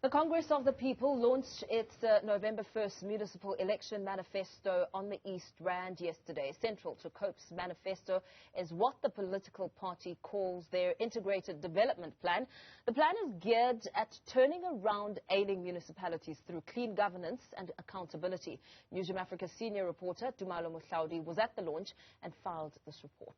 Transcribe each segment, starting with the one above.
The Congress of the People launched its November 1st municipal election manifesto on the East Rand yesterday. Central to COPE's manifesto is what the political party calls their integrated development plan. The plan is geared at turning around ailing municipalities through clean governance and accountability. Newzroom Afrika senior reporter Tumaole Mohlaoli was at the launch and filed this report.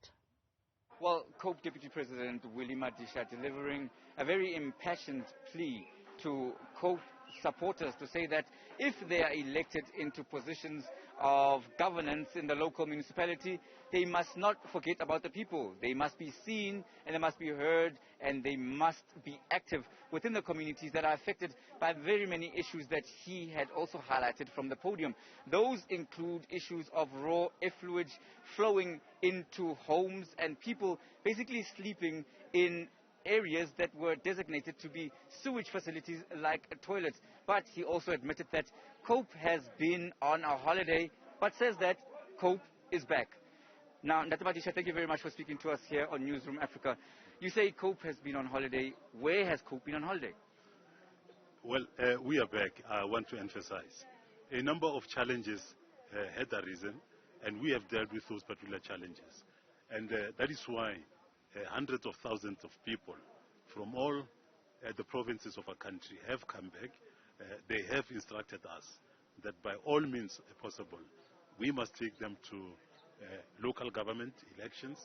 Well, COPE Deputy President Willie Madisha delivering a very impassioned plea to COPE supporters to say that if they are elected into positions of governance in the local municipality, they must not forget about the people. They must be seen and they must be heard and they must be active within the communities that are affected by very many issues that he had also highlighted from the podium. Those include issues of raw effluent flowing into homes and people basically sleeping in areas that were designated to be sewage facilities like toilets. But he also admitted that COPE has been on a holiday, but says that COPE is back. Now, Ndata Madisha, thank you very much for speaking to us here on Newzroom Afrika. You say COPE has been on holiday. Where has COPE been on holiday? Well, we are back. I want to emphasize a number of challenges had arisen, and we have dealt with those particular challenges. And that is why hundreds of thousands of people from all the provinces of our country have come back. They have instructed us that by all means possible, we must take them to local government elections,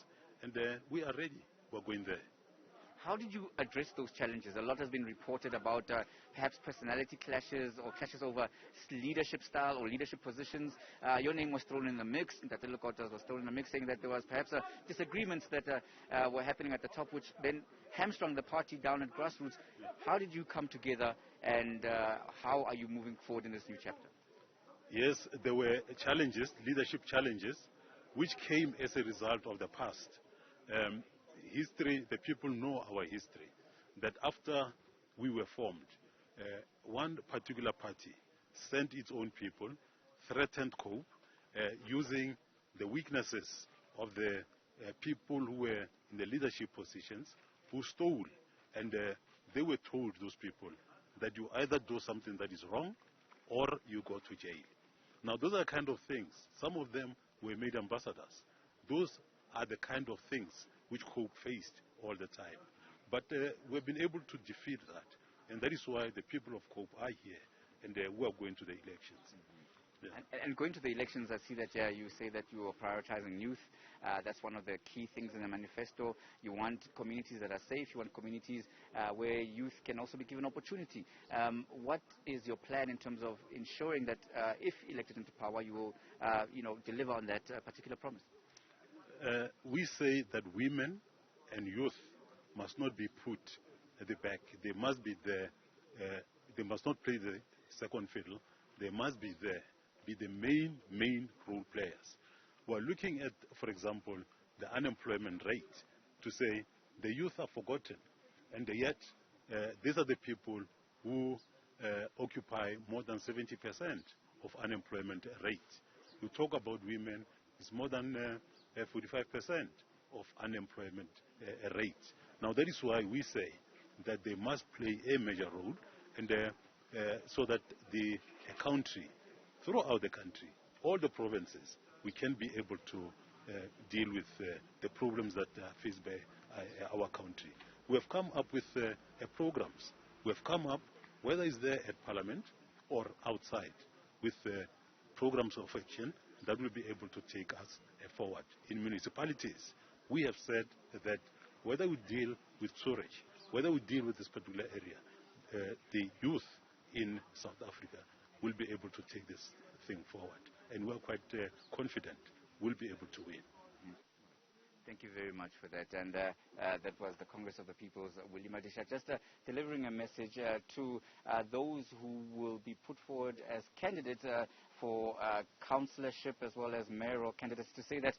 and we are ready. We're going there. How did you address those challenges? A lot has been reported about perhaps personality clashes or clashes over leadership style or leadership positions. Your name was thrown in the mix. Ndata Lukotas was thrown in the mix, saying that there was perhaps disagreements that were happening at the top, which then hamstrung the party down at grassroots. How did you come together, and how are you moving forward in this new chapter? Yes, there were challenges, leadership challenges, which came as a result of the past. History, the people know our history, that after we were formed, one particular party sent its own people, threatened COPE, using the weaknesses of the people who were in the leadership positions, who stole. And they were told, those people, that you either do something that is wrong or you go to jail. Now, those are kind of things. Some of them were made ambassadors. Those are the kind of things which COPE faced all the time. But we've been able to defeat that. And that is why the people of COPE are here, and we are going to the elections. Mm-hmm. Yeah. And going to the elections, I see that you say that you are prioritizing youth. That's one of the key things in the manifesto. You want communities that are safe. You want communities where youth can also be given opportunity. What is your plan in terms of ensuring that if elected into power, you will deliver on that particular promise? We say that women and youth must not be put at the back. They must be there. They must not play the second fiddle. They must be there, be the main role players. We're looking at, for example, the unemployment rate to say the youth are forgotten. And yet, these are the people who occupy more than 70% of unemployment rate. You talk about women, it's more than 45% of unemployment rate. Now, that is why we say that they must play a major role, and so that the country, throughout the country, all the provinces, we can be able to deal with the problems that are faced by our country. We have come up with programs. We have come up, whether it's there at Parliament or outside, with programs of action that will be able to take us forward. In municipalities, we have said that whether we deal with storage, whether we deal with this particular area, the youth in South Africa will be able to take this thing forward. And we're quite confident we'll be able to win. Thank you very much for that. And that was the Congress of the People's Willie Madisha, just delivering a message to those who will be put forward as candidates for councillorship as well as mayoral candidates, to say that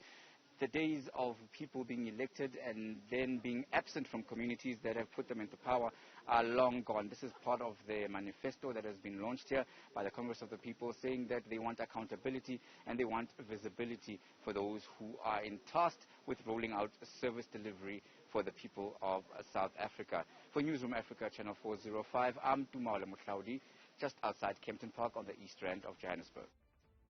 the days of people being elected and then being absent from communities that have put them into power are long gone. This is part of the manifesto that has been launched here by the Congress of the People, saying that they want accountability and they want visibility for those who are tasked with rolling out service delivery for the people of South Africa. For Newzroom Afrika, Channel 405, I'm Tumaole Mohlaoli, just outside Kempton Park on the East Rand of Johannesburg.